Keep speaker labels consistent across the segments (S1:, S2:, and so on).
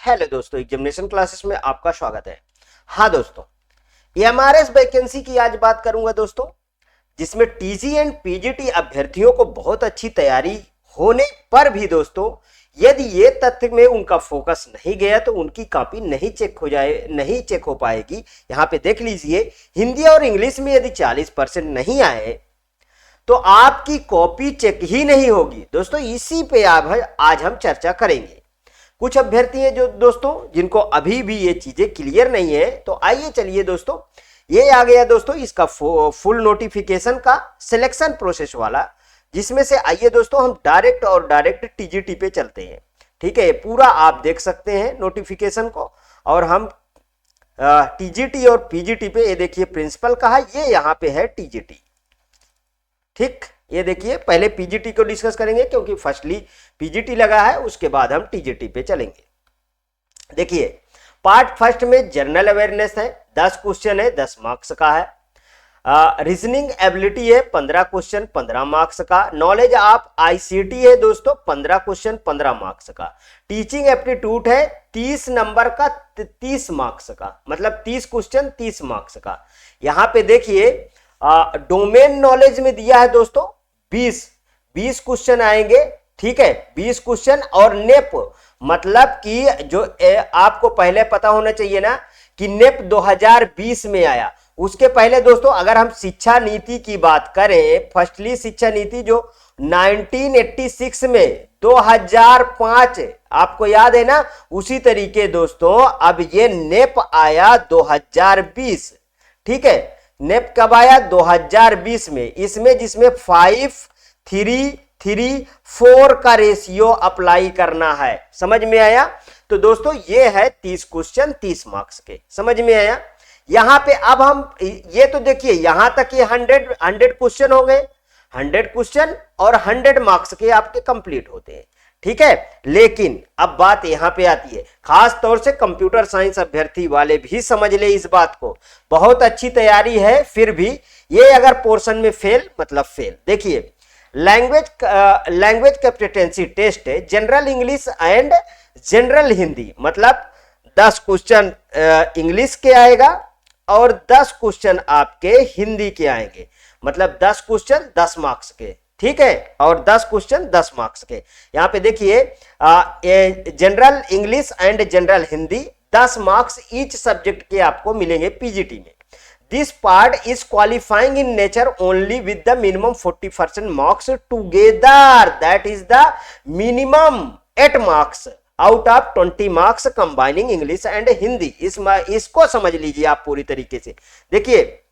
S1: Hello दोस्तों, examination classes में आपका स्वागत है। हाँ दोस्तों, एमआरएस वैकेंसी की आज बात करूंगा दोस्तों, जिसमें टीजी एंड पीजीटी अभ्यर्थियों को बहुत अच्छी तैयारी होने पर भी दोस्तों यदि ये तथ्य में उनका फोकस नहीं गया तो उनकी कॉपी नहीं चेक हो पाएगी। यहाँ पे देख लीजिए, हिंदी और इंग्लिश में यदि 40% नहीं आए तो आपकी कॉपी चेक ही नहीं होगी दोस्तों। इसी पे आज हम चर्चा करेंगे। कुछ अभ्यर्थी हैं जो दोस्तों जिनको अभी भी ये चीजें क्लियर नहीं है, तो आइए चलिए दोस्तों, ये आ गया दोस्तों इसका फुल नोटिफिकेशन का सिलेक्शन प्रोसेस वाला, जिसमें से आइए दोस्तों हम डायरेक्ट टीजीटी पे चलते हैं। ठीक है, पूरा आप देख सकते हैं नोटिफिकेशन को, और हम टीजीटी और पीजीटी पे, ये देखिए प्रिंसिपल का है, ये यहाँ पे है टीजीटी। ठीक, ये देखिए पहले पीजीटी को डिस्कस करेंगे क्योंकि फर्स्टली पीजीटी लगा है, उसके बाद हम टीजीटी पे चलेंगे। देखिए पार्ट फर्स्ट में जनरल अवेयरनेस है, 10 क्वेश्चन है, 10 मार्क्स का है। रीजनिंग एबिलिटी है 15 क्वेश्चन 15 मार्क्स का। नॉलेज ऑफ आईसीटी है दोस्तों 15 क्वेश्चन 15 मार्क्स का। टीचिंग एप्टीट्यूड है 30 नंबर का 30 मार्क्स का, मतलब 30 क्वेश्चन 30 मार्क्स का। यहाँ पे देखिए डोमेन नॉलेज में दिया है दोस्तों 20 क्वेश्चन आएंगे। ठीक है, 20 क्वेश्चन, और नेप मतलब कि जो आपको पहले पता होना चाहिए ना कि नेप 2020 में आया। उसके पहले दोस्तों अगर हम शिक्षा नीति की बात करें, फर्स्टली शिक्षा नीति जो 1986 में 2005 आपको याद है ना, उसी तरीके दोस्तों अब ये नेप आया 2020। ठीक है, नेप कब आया? 2020 में। इसमें जिसमें 5:3:4 का रेशियो अप्लाई करना है। समझ में आया? तो दोस्तों ये है 30 क्वेश्चन 30 मार्क्स के। समझ में आया? यहां पे अब हम ये तो देखिए, यहां तक ये 100 क्वेश्चन हो गए। 100 क्वेश्चन और 100 मार्क्स के आपके कंप्लीट होते हैं। ठीक है, लेकिन अब बात यहां पे आती है, खास तौर से कंप्यूटर साइंस अभ्यर्थी वाले भी समझ ले इस बात को। बहुत अच्छी तैयारी है, फिर भी ये अगर पोर्शन में फेल मतलब फेल। देखिए लैंग्वेज कॉम्पिटेंसी टेस्ट है, general English and general Hindi, मतलब 10 क्वेश्चन इंग्लिश के आएगा और 10 क्वेश्चन आपके हिंदी के आएंगे, मतलब 10 क्वेश्चन 10 मार्क्स के। ठीक है, और 10 क्वेश्चन 10 मार्क्स के। यहां पे देखिए general English and general Hindi 10 marks each subject के आपको मिलेंगे पीजीटी में। This part is qualifying in nature only with the minimum 40% marks together, that is the minimum 8 marks out of 20 marks combining English and Hindi. इसको समझ लीजिए आप पूरी तरीके से। देखिए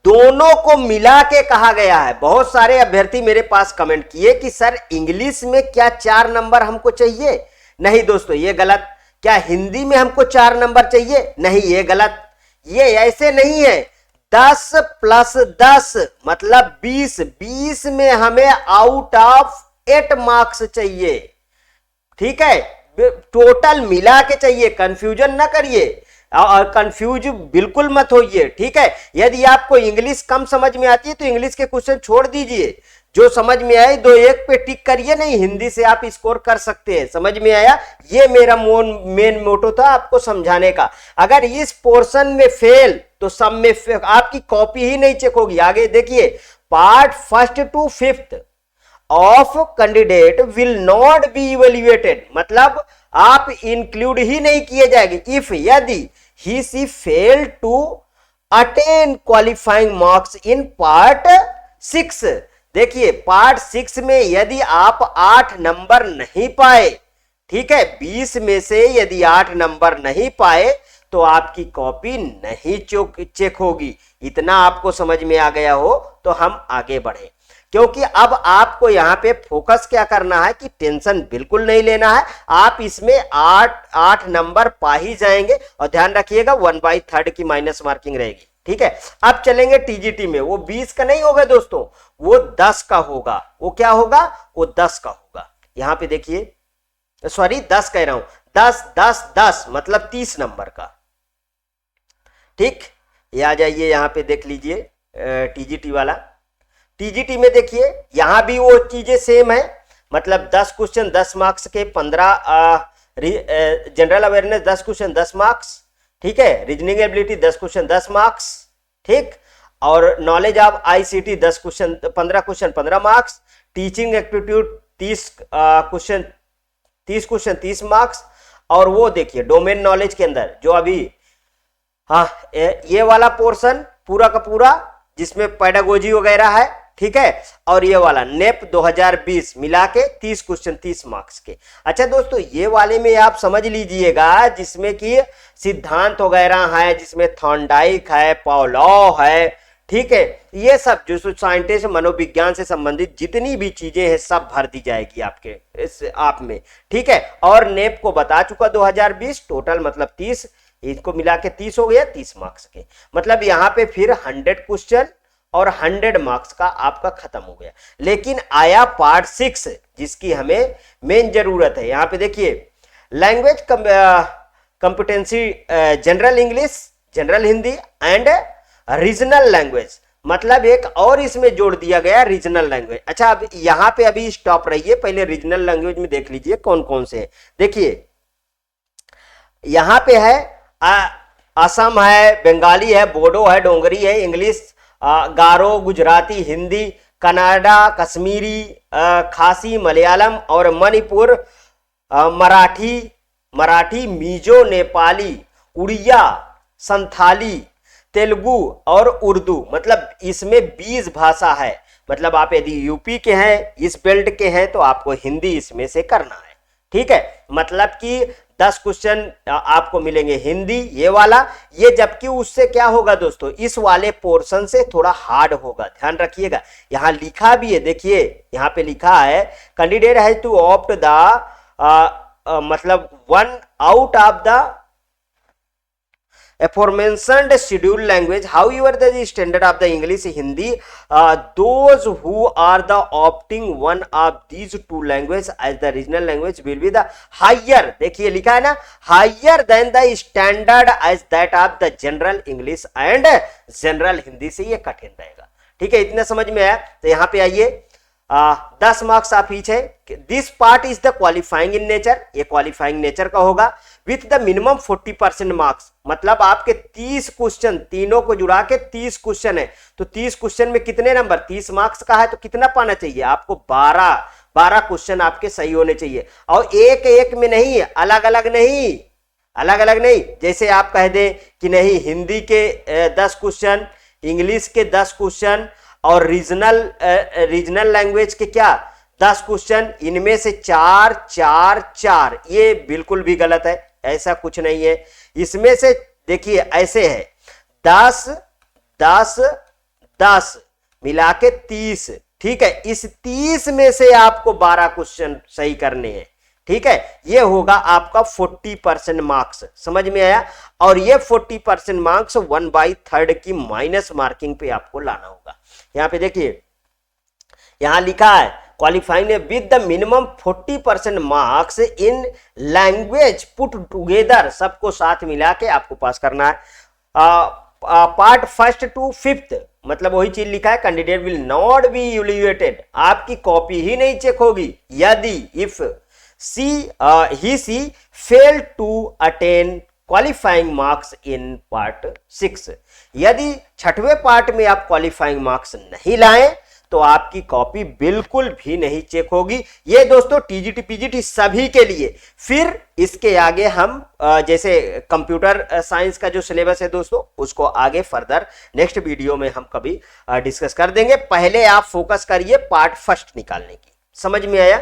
S1: दोनों को मिला के कहा गया है। बहुत सारे अभ्यर्थी मेरे पास कमेंट किए कि सर इंग्लिश में क्या 4 नंबर हमको चाहिए? नहीं दोस्तों, ये गलत। क्या हिंदी में हमको 4 नंबर चाहिए? नहीं, ये गलत। ये ऐसे नहीं है। 10 + 10 मतलब 20 में हमें आउट ऑफ 8 मार्क्स चाहिए। ठीक है, टोटल मिला के चाहिए, कंफ्यूजन ना करिए और कंफ्यूज बिल्कुल मत होइए। ठीक है, यदि आपको इंग्लिश कम समझ में आती है तो इंग्लिश के क्वेश्चन छोड़ दीजिए, जो समझ में आए 2-1 पे टिक करिए। नहीं, हिंदी से आप स्कोर कर सकते हैं। समझ में आया? ये मेरा मेन मोटो था आपको समझाने का। अगर इस पोर्शन में फेल तो सब में आपकी कॉपी ही नहीं चेक होगी। आगे देखिए, part 1 to 5 of candidate will not be evaluated, मतलब आप इंक्लूड ही नहीं किए जाएंगे इफ यदि he she failed to attain qualifying marks in part 6। देखिए पार्ट 6 में यदि आप 8 नंबर नहीं पाए, ठीक है, 20 में से यदि 8 नंबर नहीं पाए तो आपकी कॉपी नहीं चेक होगी। इतना आपको समझ में आ गया हो तो हम आगे बढ़े, क्योंकि अब आपको यहां पे फोकस क्या करना है कि टेंशन बिल्कुल नहीं लेना है। आप इसमें 8 नंबर पा ही जाएंगे, और ध्यान रखिएगा 1/3 की माइनस मार्किंग रहेगी। ठीक है, अब चलेंगे टीजीटी में। वो 20 का नहीं होगा दोस्तों, वो 10 का होगा। वो क्या होगा? वो 10 का होगा। यहां पे देखिए, सॉरी 10 कह रहा हूं, 10 मतलब 30 नंबर का। ठीक, ये आ जाइए, यहां पे देख लीजिए टीजीटी वाला। टीजीटी में देखिए यहां भी वो चीजें सेम है, मतलब 10 क्वेश्चन 10 मार्क्स के 15 जनरल अवेयरनेस 10 क्वेश्चन 10 मार्क्स, ठीक है, रीजनिंग एबिलिटी 10 क्वेश्चन 10 मार्क्स, ठीक, और knowledge of ICT 10 question 15 question 15 marks, teaching aptitude 30 question 30 marks, और वो देखिए डोमेन नॉलेज के अंदर जो अभी हाँ ये वाला पोर्शन पूरा का पूरा जिसमें पेडागोजी वगैरह है, ठीक है, और ये वाला नेप 2020 मिला के 30 क्वेश्चन 30 मार्क्स के। अच्छा दोस्तों, ये वाले में आप समझ लीजिएगा जिसमें कि सिद्धांत वगैरह है, जिसमें थॉर्नडाइक है, पॉलॉ है, ठीक है, ये सब जो साइंटिस्ट मनोविज्ञान से संबंधित जितनी भी चीजें हैं सब भर दी जाएगी आपके इस आप में, ठीक है। और नेप को बता चुका 2020 टोटल मतलब 30, इसको मिला के 30 हो गया 30 मार्क्स के, मतलब यहाँ पे फिर 100 क्वेश्चन और 100 मार्क्स का आपका खत्म हो गया। लेकिन आया पार्ट 6 जिसकी हमें मेन जरूरत है। यहाँ पे देखिए language competency, general English, general Hindi and regional language, मतलब एक और इसमें जोड़ दिया गया रीजनल लैंग्वेज। अच्छा, अब यहाँ पे अभी स्टॉप रहिए, पहले रीजनल लैंग्वेज में देख लीजिए कौन कौन से। देखिए यहाँ पे है असम है, बंगाली है, बोडो है, डोंगरी है, इंग्लिश, गारो, गुजराती, हिंदी, कनाडा, कश्मीरी, खासी, मलयालम और मणिपुर, मराठी, मिजो, नेपाली, उड़िया, संथाली, तेलुगु और उर्दू, मतलब इसमें 20 भाषा है। मतलब आप यदि यूपी के हैं, इस बेल्ट के हैं, तो आपको हिंदी इसमें से करना है, ठीक है। मतलब कि 10 क्वेश्चन आपको मिलेंगे हिंदी ये वाला, ये जबकि उससे क्या होगा दोस्तों, इस वाले पोर्शन से थोड़ा हार्ड होगा, ध्यान रखिएगा। यहां लिखा भी है, देखिए यहां पे लिखा है candidate has to opt the मतलब one out of the aforementioned scheduled language, however the standard of the English Hindi, those who are the opting one of these two languages as the regional language will be the higher, देखिए लिखा है ना, higher than the standard as that of the general English and general Hindi, से ये कठिन रहेगा, ठीक है। इतना समझ में आया। तो यहाँ पे आइए 10 मार्क्स आप ईच है। This part is the qualifying in nature, ये क्वालिफाइंग नेचर का होगा विथ द मिनिमम 40% मार्क्स, मतलब आपके 30 क्वेश्चन तीनों को जुड़ा के 30 क्वेश्चन है, तो 30 क्वेश्चन में कितने नंबर, 30 मार्क्स का है तो कितना पाना चाहिए आपको, 12 क्वेश्चन आपके सही होने चाहिए। और एक एक में नहीं, अलग अलग नहीं, जैसे आप कह दें कि नहीं हिंदी के 10 क्वेश्चन, इंग्लिश के 10 क्वेश्चन और रीजनल लैंग्वेज के क्या 10 क्वेश्चन, इनमें से 4, ये बिल्कुल भी गलत है, ऐसा कुछ नहीं है। इसमें से देखिए ऐसे है 10 मिला के 30, ठीक है। इस 30 में से आपको 12 क्वेश्चन सही करने हैं, ठीक है। ये होगा आपका 40% मार्क्स, समझ में आया। और ये 40% मार्क्स 1/3 की माइनस मार्किंग पे आपको लाना होगा। यहां पे देखिए यहां लिखा है qualifying with the minimum 40% marks in language put together, सबको साथ मिला के आपको पास करना है। पार्ट 1st to 5th, मतलब वही चीज लिखा है candidate will not be evaluated, आपकी कॉपी ही नहीं चेक होगी यदि if he failed to attain qualifying marks in part 6, यदि 6वें पार्ट में आप क्वालिफाइंग मार्क्स नहीं लाएं तो आपकी कॉपी बिल्कुल भी नहीं चेक होगी। ये दोस्तों टीजीटी पीजीटी सभी के लिए। फिर इसके आगे हम जैसे कंप्यूटर साइंस का जो सिलेबस है दोस्तों, उसको आगे फर्दर नेक्स्ट वीडियो में हम कभी डिस्कस कर देंगे। पहले आप फोकस करिए पार्ट 1st निकालने की, समझ में आया,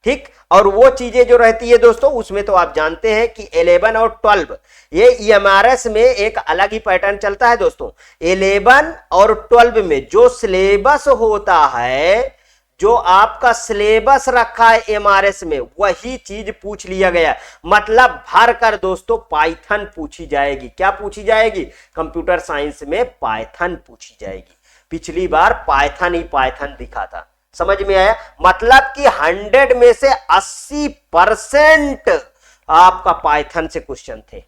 S1: ठीक। और वो चीजें जो रहती है दोस्तों उसमें तो आप जानते हैं कि 11 और 12 ये ईएमआरएस में एक अलग ही पैटर्न चलता है दोस्तों। 11 और 12 में जो सिलेबस होता है, जो आपका सिलेबस रखा है एमआरएस में, वही चीज पूछ लिया गया, मतलब भर कर दोस्तों पाइथन पूछी जाएगी। क्या पूछी जाएगी? कंप्यूटर साइंस में पाइथन पूछी जाएगी। पिछली बार पाइथन ही पाइथन दिखा था, समझ में आया। मतलब कि 100 में से 80% आपका पाइथन से क्वेश्चन थे।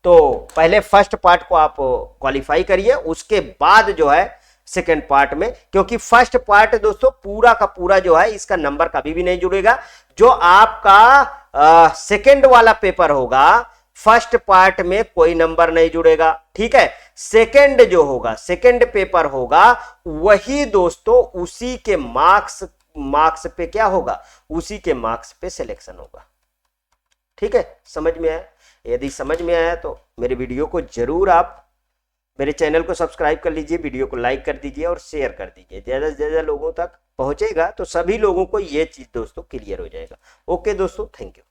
S1: तो पहले फर्स्ट पार्ट को आप क्वालिफाई करिए, उसके बाद जो है सेकेंड पार्ट में, क्योंकि फर्स्ट पार्ट दोस्तों पूरा का पूरा जो है इसका नंबर कभी भी नहीं जुड़ेगा। जो आपका सेकंड वाला पेपर होगा, फर्स्ट पार्ट में कोई नंबर नहीं जुड़ेगा, ठीक है। सेकंड जो होगा, सेकंड पेपर होगा, वही दोस्तों उसी के मार्क्स पे क्या होगा, उसी के मार्क्स पे सिलेक्शन होगा, ठीक है। समझ में आया? यदि समझ में आया तो मेरे वीडियो को जरूर आप मेरे चैनल को सब्सक्राइब कर लीजिए, वीडियो को लाइक कर दीजिए और शेयर कर दीजिए। ज्यादा से ज्यादा लोगों तक पहुंचेगा तो सभी लोगों को ये चीज दोस्तों क्लियर हो जाएगा। ओके दोस्तों, थैंक यू।